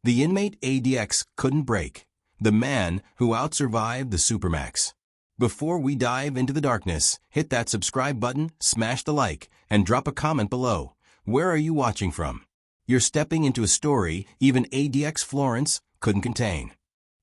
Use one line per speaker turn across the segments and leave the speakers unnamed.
The Inmate ADX couldn't break. The man who outsurvived the Supermax. Before we dive into the darkness, hit that subscribe button, smash the like, and drop a comment below. Where are you watching from? You're stepping into a story even ADX Florence couldn't contain.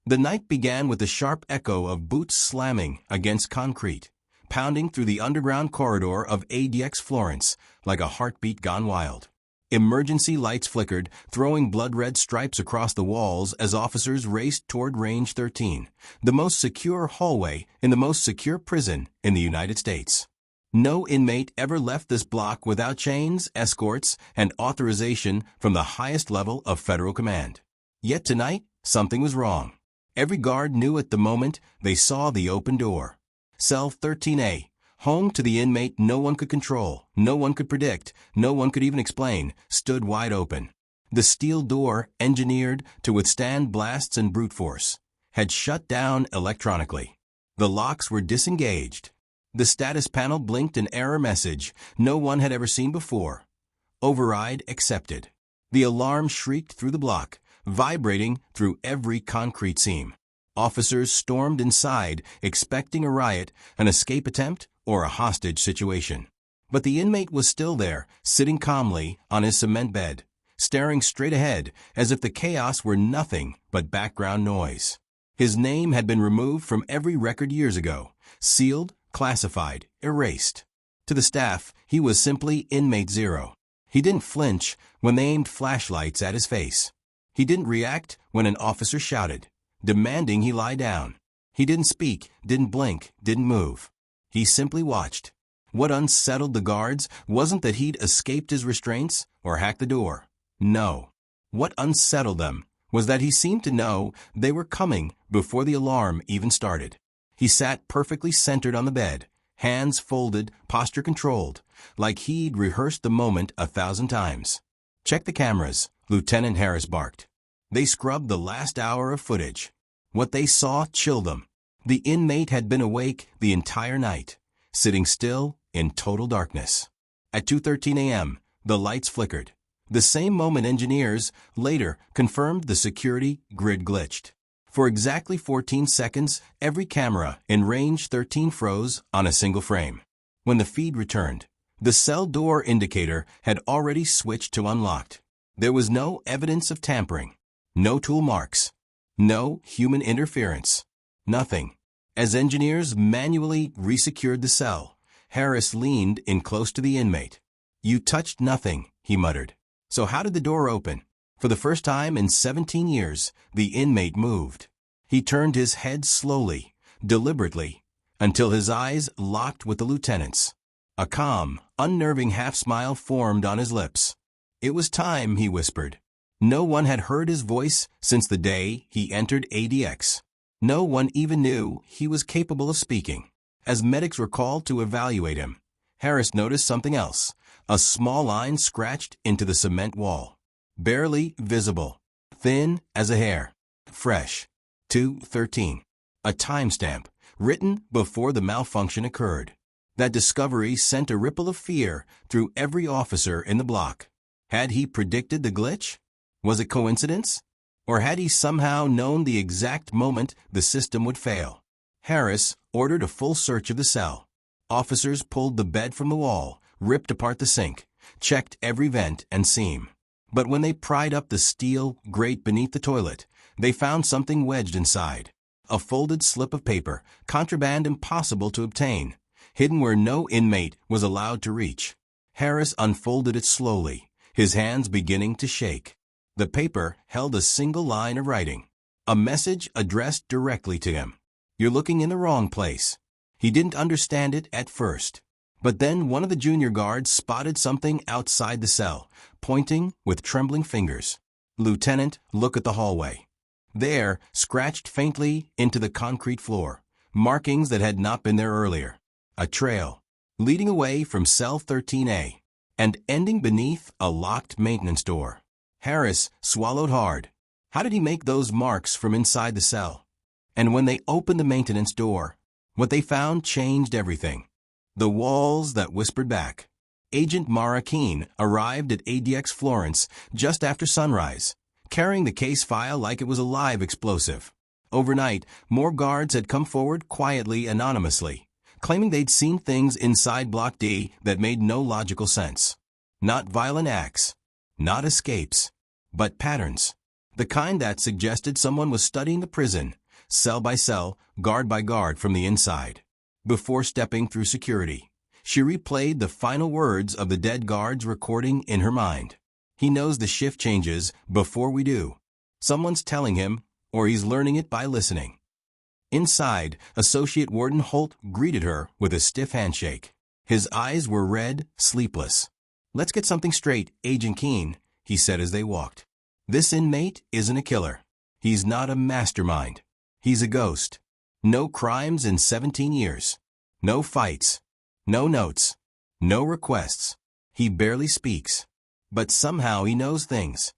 The night began with the sharp echo of boots slamming against concrete, pounding through the underground corridor of ADX Florence like a heartbeat gone wild. Emergency lights flickered, throwing blood-red stripes across the walls as officers raced toward Range 13, the most secure hallway in the most secure prison in the United States. No inmate ever left this block without chains, escorts, and authorization from the highest level of federal command. Yet tonight, something was wrong. Every guard knew at the moment they saw the open door. Cell 13A. Home to the inmate no one could control, no one could predict, no one could even explain, stood wide open. The steel door, engineered to withstand blasts and brute force, had shut down electronically. The locks were disengaged. The status panel blinked an error message no one had ever seen before. Override accepted. The alarm shrieked through the block, vibrating through every concrete seam. Officers stormed inside, expecting a riot, an escape attempt, or a hostage situation. But the inmate was still there, sitting calmly on his cement bed, staring straight ahead as if the chaos were nothing but background noise. His name had been removed from every record years ago, sealed, classified, erased. To the staff, he was simply Inmate Zero. He didn't flinch when they aimed flashlights at his face. He didn't react when an officer shouted, demanding he lie down. He didn't speak, didn't blink, didn't move. He simply watched. What unsettled the guards wasn't that he'd escaped his restraints or hacked the door. No. What unsettled them was that he seemed to know they were coming before the alarm even started. He sat perfectly centered on the bed, hands folded, posture controlled, like he'd rehearsed the moment 1,000 times. "Check the cameras," Lieutenant Harris barked. They scrubbed the last hour of footage. What they saw chilled them. The inmate had been awake the entire night, sitting still in total darkness. At 2:13 a.m., the lights flickered. The same moment engineers later confirmed the security grid glitched. For exactly 14 seconds, every camera in Range 13 froze on a single frame. When the feed returned, the cell door indicator had already switched to unlocked. There was no evidence of tampering, no tool marks, no human interference. Nothing. As engineers manually resecured the cell, Harris leaned in close to the inmate. "You touched nothing," he muttered. "So how did the door open?" For the first time in 17 years, the inmate moved. He turned his head slowly, deliberately, until his eyes locked with the lieutenant's. A calm, unnerving half-smile formed on his lips. "It was time," he whispered. No one had heard his voice since the day he entered ADX. No one even knew he was capable of speaking. As medics were called to evaluate him, Harris noticed something else. A small line scratched into the cement wall. Barely visible. Thin as a hair. Fresh. 2:13. A timestamp, written before the malfunction occurred. That discovery sent a ripple of fear through every officer in the block. Had he predicted the glitch? Was it coincidence? Or had he somehow known the exact moment the system would fail? Harris ordered a full search of the cell. Officers pulled the bed from the wall, ripped apart the sink, checked every vent and seam. But when they pried up the steel grate beneath the toilet, they found something wedged inside. A folded slip of paper, contraband impossible to obtain, hidden where no inmate was allowed to reach. Harris unfolded it slowly, his hands beginning to shake. The paper held a single line of writing. A message addressed directly to him. "You're looking in the wrong place." He didn't understand it at first. But then one of the junior guards spotted something outside the cell, pointing with trembling fingers. "Lieutenant, look at the hallway." There, scratched faintly into the concrete floor, markings that had not been there earlier. A trail, leading away from cell 13A, and ending beneath a locked maintenance door. Harris swallowed hard. How did he make those marks from inside the cell? And when they opened the maintenance door, what they found changed everything. The walls that whispered back. Agent Mara Keene arrived at ADX Florence just after sunrise, carrying the case file like it was a live explosive. Overnight, more guards had come forward quietly, anonymously, claiming they'd seen things inside Block D that made no logical sense. Not violent acts, not escapes, but patterns. The kind that suggested someone was studying the prison, cell by cell, guard by guard from the inside. Before stepping through security, she replayed the final words of the dead guard's recording in her mind. He knows the shift changes before we do. Someone's telling him, or he's learning it by listening. Inside, Associate Warden Holt greeted her with a stiff handshake. His eyes were red, sleepless. "Let's get something straight, Agent Keene," he said as they walked. "This inmate isn't a killer. He's not a mastermind. He's a ghost. No crimes in 17 years. No fights. No notes. No requests. He barely speaks. But somehow he knows things."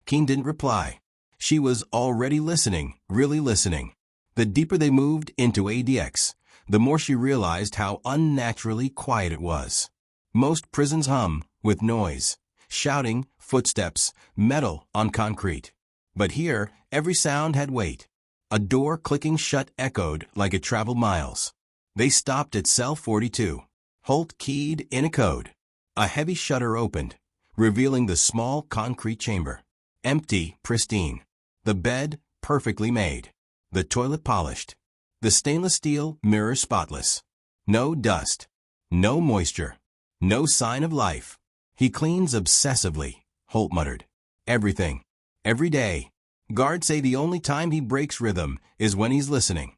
Keene didn't reply. She was already listening, really listening. The deeper they moved into ADX, the more she realized how unnaturally quiet it was. Most prisons hum with noise, shouting, footsteps, metal on concrete. But here, every sound had weight. A door clicking shut echoed like it traveled miles. They stopped at cell 42. Holt keyed in a code. A heavy shutter opened, revealing the small concrete chamber. Empty, pristine. The bed perfectly made. The toilet polished. The stainless steel mirror spotless. No dust. No moisture. No sign of life. "He cleans obsessively," Holt muttered. "Everything. Every day. Guards say the only time he breaks rhythm is when he's listening."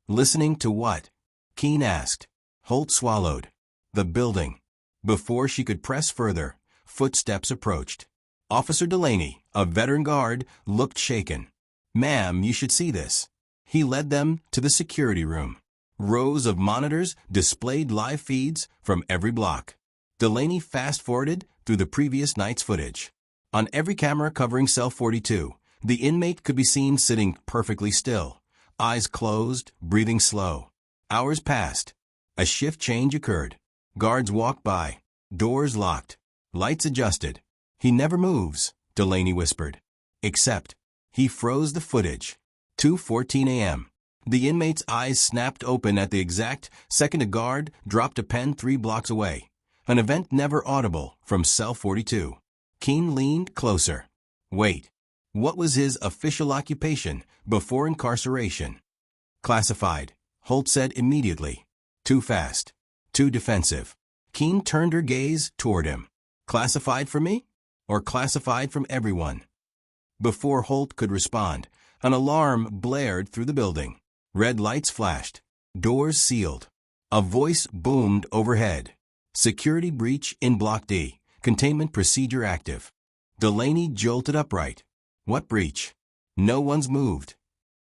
"Listening to what?" Keene asked. Holt swallowed. "The building." Before she could press further, footsteps approached. Officer Delaney, a veteran guard, looked shaken. "Ma'am, you should see this." He led them to the security room. Rows of monitors displayed live feeds from every block. Delaney fast-forwarded through the previous night's footage. On every camera covering cell 42, the inmate could be seen sitting perfectly still, eyes closed, breathing slow. Hours passed. A shift change occurred. Guards walked by, doors locked, lights adjusted. "He never moves," Delaney whispered. "Except." He froze the footage. 2:14 a.m. The inmate's eyes snapped open at the exact second a guard dropped a pen 3 blocks away. An event never audible from cell 42. Keene leaned closer. Wait. What was his official occupation before incarceration? "Classified," Holt said immediately. Too fast. Too defensive. Keene turned her gaze toward him. "Classified for me? Or classified from everyone?" Before Holt could respond, an alarm blared through the building. Red lights flashed. Doors sealed. A voice boomed overhead. "Security breach in Block D. Containment procedure active." Delaney jolted upright. "What breach?" "No one's moved."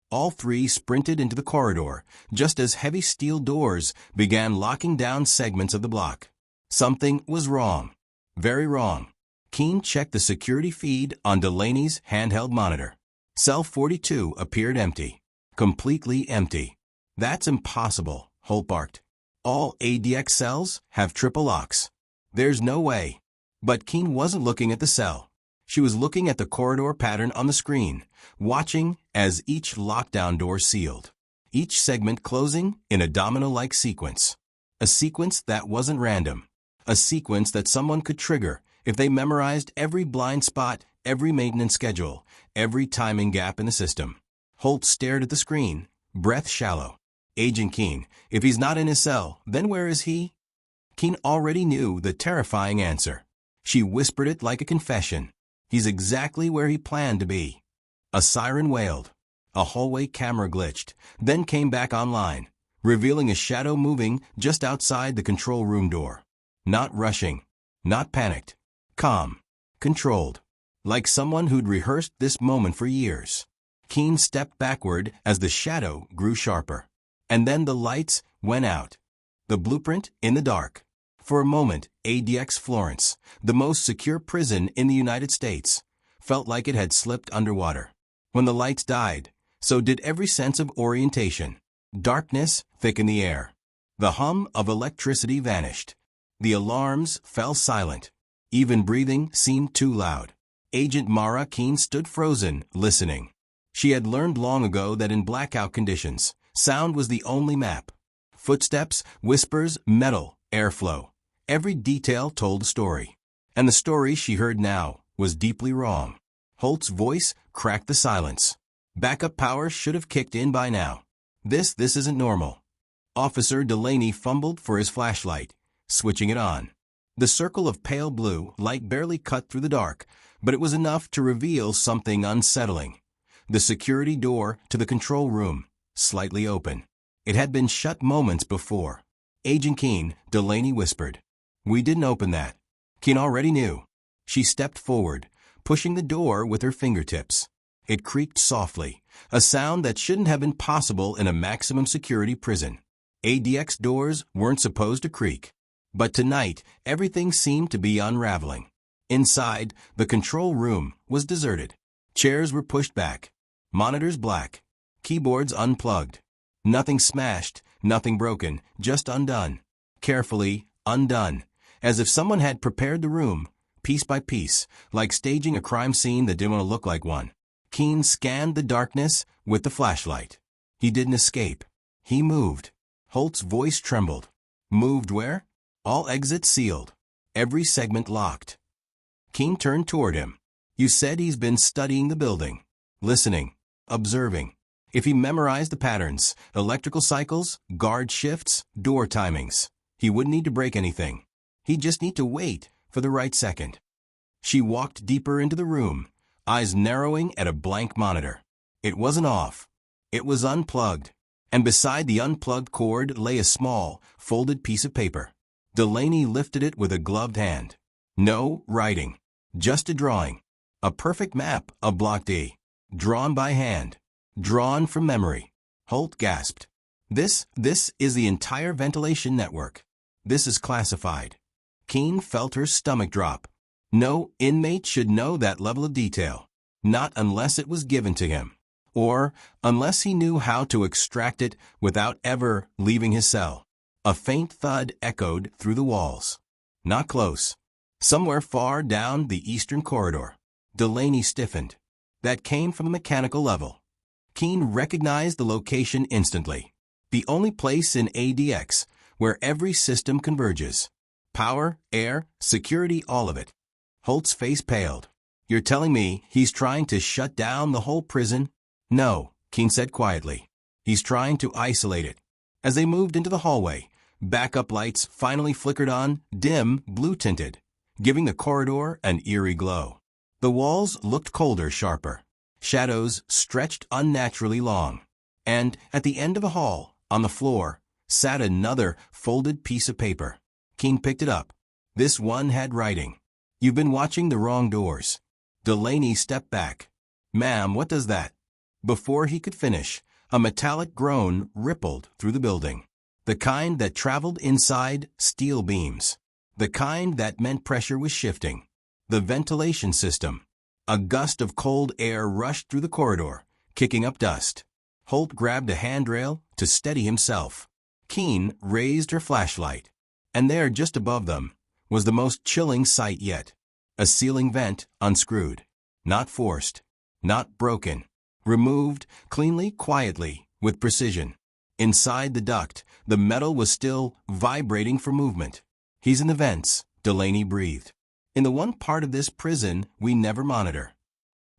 All 3 sprinted into the corridor, just as heavy steel doors began locking down segments of the block. Something was wrong. Very wrong. Keene checked the security feed on Delaney's handheld monitor. Cell 42 appeared empty. Completely empty. "That's impossible," Holt barked. "All ADX cells have triple locks. There's no way." But Keene wasn't looking at the cell. She was looking at the corridor pattern on the screen, watching as each lockdown door sealed. Each segment closing in a domino-like sequence. A sequence that wasn't random. A sequence that someone could trigger if they memorized every blind spot, every maintenance schedule, every timing gap in the system. Holt stared at the screen, breath shallow. "Agent Keene, if he's not in his cell, then where is he?" Keene already knew the terrifying answer. She whispered it like a confession. "He's exactly where he planned to be." A siren wailed. A hallway camera glitched, then came back online, revealing a shadow moving just outside the control room door. Not rushing. Not panicked. Calm. Controlled. Like someone who'd rehearsed this moment for years. Keene stepped backward as the shadow grew sharper. And then the lights went out. The blueprint in the dark. For a moment, ADX Florence, the most secure prison in the United States, felt like it had slipped underwater. When the lights died, so did every sense of orientation. Darkness thickened the air. The hum of electricity vanished. The alarms fell silent. Even breathing seemed too loud. Agent Mara Keen stood frozen, listening. She had learned long ago that in blackout conditions, sound was the only map. Footsteps, whispers, metal, airflow. Every detail told a story. And the story she heard now was deeply wrong. Holt's voice cracked the silence. Backup power should have kicked in by now. This isn't normal. Officer Delaney fumbled for his flashlight, switching it on. The circle of pale blue light barely cut through the dark, but it was enough to reveal something unsettling. The security door to the control room, slightly open. It had been shut moments before. Agent Keen, Delaney whispered. We didn't open that. Keen already knew. She stepped forward, pushing the door with her fingertips. It creaked softly, a sound that shouldn't have been possible in a maximum security prison. ADX doors weren't supposed to creak. But tonight, everything seemed to be unraveling. Inside, the control room was deserted. Chairs were pushed back. Monitors black. Keyboards unplugged. Nothing smashed, nothing broken, just undone. Carefully undone, as if someone had prepared the room, piece by piece, like staging a crime scene that didn't want to look like one. Keen scanned the darkness with the flashlight. He didn't escape. He moved. Holt's voice trembled. Moved where? All exits sealed. Every segment locked. Keen turned toward him. You said he's been studying the building. Listening. Observing. If he memorized the patterns, electrical cycles, guard shifts, door timings, he wouldn't need to break anything. He'd just need to wait for the right second. She walked deeper into the room, eyes narrowing at a blank monitor. It wasn't off. It was unplugged. And beside the unplugged cord lay a small, folded piece of paper. Delaney lifted it with a gloved hand. No writing. Just a drawing. A perfect map of Block D. Drawn by hand. Drawn from memory. Holt gasped. This is the entire ventilation network. This is classified. Keen felt her stomach drop. No inmate should know that level of detail. Not unless it was given to him. Or unless he knew how to extract it without ever leaving his cell. A faint thud echoed through the walls. Not close. Somewhere far down the eastern corridor. Delaney stiffened. That came from the mechanical level. Keen recognized the location instantly. The only place in ADX where every system converges. Power, air, security, all of it. Holt's face paled. You're telling me he's trying to shut down the whole prison? No, Keen said quietly. He's trying to isolate it. As they moved into the hallway, backup lights finally flickered on, dim, blue-tinted, giving the corridor an eerie glow. The walls looked colder, sharper. Shadows stretched unnaturally long. And at the end of the hall, on the floor, sat another folded piece of paper. Keen picked it up. This one had writing. You've been watching the wrong doors. Delaney stepped back. Ma'am, what does that? Before he could finish, a metallic groan rippled through the building. The kind that traveled inside steel beams. The kind that meant pressure was shifting. The ventilation system. A gust of cold air rushed through the corridor, kicking up dust. Holt grabbed a handrail to steady himself. Keen raised her flashlight. And there, just above them, was the most chilling sight yet. A ceiling vent unscrewed. Not forced. Not broken. Removed, cleanly, quietly, with precision. Inside the duct, the metal was still vibrating for movement. He's in the vents, Delaney breathed. In the one part of this prison we never monitor.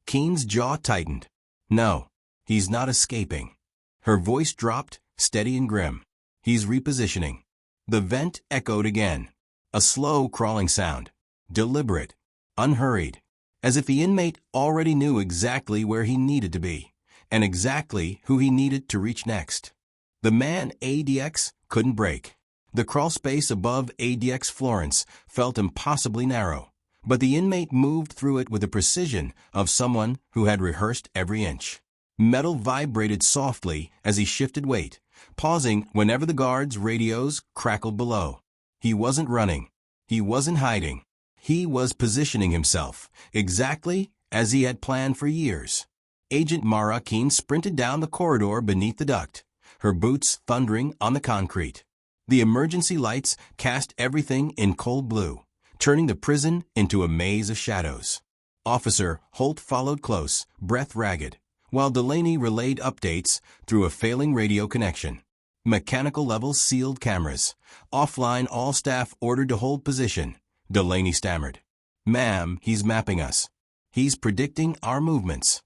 Keen's jaw tightened. No, he's not escaping. Her voice dropped, steady and grim. He's repositioning. The vent echoed again. A slow crawling sound. Deliberate. Unhurried. As if the inmate already knew exactly where he needed to be, and exactly who he needed to reach next. The man ADX couldn't break. The crawl space above ADX Florence felt impossibly narrow, but the inmate moved through it with the precision of someone who had rehearsed every inch. Metal vibrated softly as he shifted weight, pausing whenever the guards' radios crackled below. He wasn't running. He wasn't hiding. He was positioning himself, exactly as he had planned for years. Agent Mara Keen sprinted down the corridor beneath the duct, her boots thundering on the concrete. The emergency lights cast everything in cold blue, turning the prison into a maze of shadows. Officer Holt followed close, breath ragged, while Delaney relayed updates through a failing radio connection. Mechanical level sealed cameras. Offline, all staff ordered to hold position. Delaney stammered. Ma'am, he's mapping us. He's predicting our movements.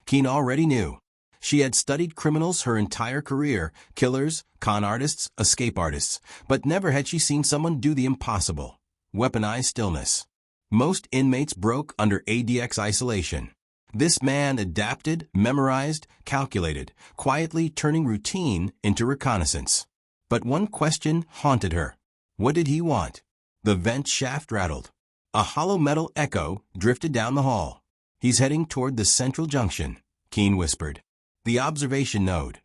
Keen already knew. She had studied criminals her entire career, killers, con artists, escape artists, but never had she seen someone do the impossible. Weaponized stillness. Most inmates broke under ADX isolation. This man adapted, memorized, calculated, quietly turning routine into reconnaissance. But one question haunted her. What did he want? The vent shaft rattled. A hollow metal echo drifted down the hall. He's heading toward the central junction, Keen whispered. The observation node.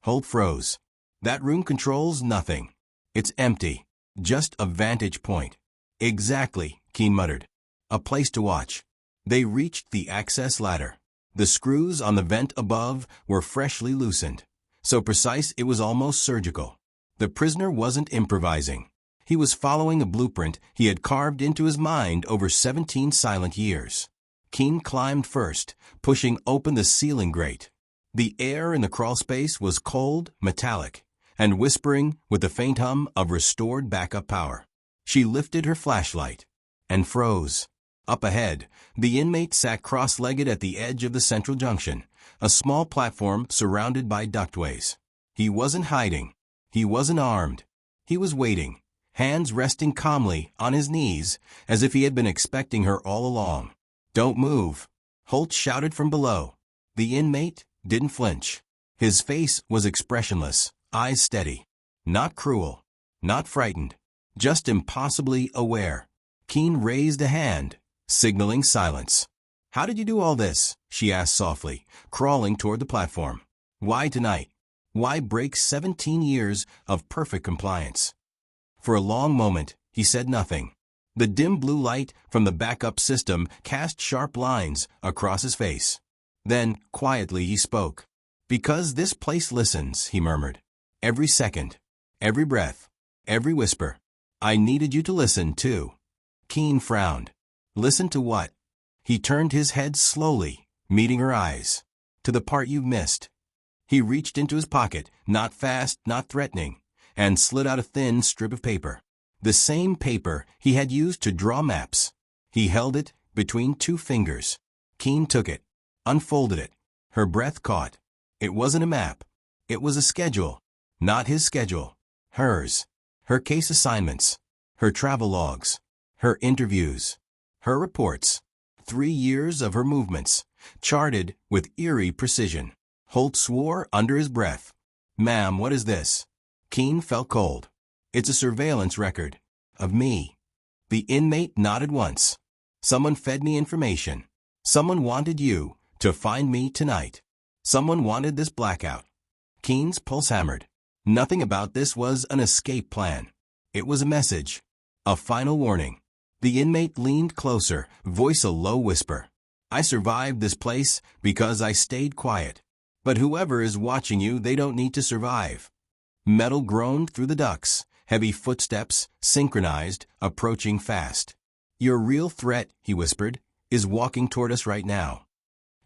Holt froze. That room controls nothing. It's empty. Just a vantage point. Exactly, Keen muttered. A place to watch. They reached the access ladder. The screws on the vent above were freshly loosened. So precise it was almost surgical. The prisoner wasn't improvising. He was following a blueprint he had carved into his mind over 17 silent years. Keen climbed first, pushing open the ceiling grate. The air in the crawlspace was cold, metallic, and whispering with the faint hum of restored backup power. She lifted her flashlight and froze. Up ahead, the inmate sat cross-legged at the edge of the central junction, a small platform surrounded by ductways. He wasn't hiding. He wasn't armed. He was waiting, hands resting calmly on his knees, as if he had been expecting her all along. Don't move, Holt shouted from below. The inmate didn't flinch. His face was expressionless, eyes steady. Not cruel, not frightened, just impossibly aware. Keen raised a hand, signaling silence. How did you do all this? She asked softly, crawling toward the platform. Why tonight? Why break 17 years of perfect compliance? For a long moment, he said nothing. The dim blue light from the backup system cast sharp lines across his face. Then, quietly, he spoke. Because this place listens, he murmured. Every second, every breath, every whisper. I needed you to listen, too. Keen frowned. Listen to what? He turned his head slowly, meeting her eyes. To the part you've missed. He reached into his pocket, not fast, not threatening, and slid out a thin strip of paper. The same paper he had used to draw maps. He held it between two fingers. Keen took it, unfolded it. Her breath caught. It wasn't a map. It was a schedule. Not his schedule. Hers. Her case assignments. Her travel logs. Her interviews. Her reports. 3 years of her movements, charted with eerie precision. Holt swore under his breath. Ma'am, what is this? Keen felt cold. It's a surveillance record. Of me. The inmate nodded once. Someone fed me information. Someone wanted you to find me tonight. Someone wanted this blackout. Keen's pulse hammered. Nothing about this was an escape plan. It was a message. A final warning. The inmate leaned closer, voice a low whisper. I survived this place because I stayed quiet. But whoever is watching you, they don't need to survive. Metal groaned through the ducts, heavy footsteps, synchronized, approaching fast. Your real threat, he whispered, is walking toward us right now.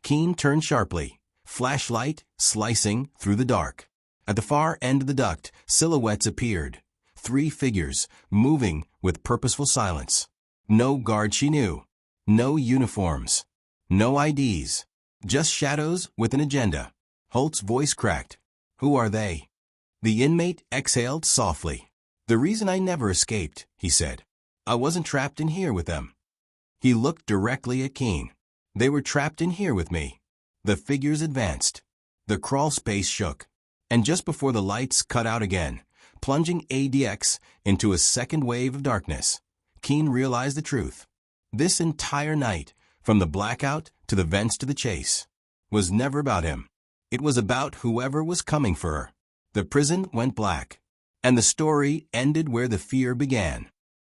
Keen turned sharply, flashlight slicing through the dark. At the far end of the duct, silhouettes appeared. 3 figures, moving with purposeful silence. No guard she knew. No uniforms. No IDs. Just shadows with an agenda. Holt's voice cracked. Who are they? The inmate exhaled softly. The reason I never escaped, he said. I wasn't trapped in here with them. He looked directly at Keen. They were trapped in here with me. The figures advanced. The crawl space shook. And just before the lights cut out again, plunging ADX into a second wave of darkness, Keen realized the truth. This entire night, from the blackout to the vents to the chase, was never about him. It was about whoever was coming for her. The prison went black, and the story ended where the fear began.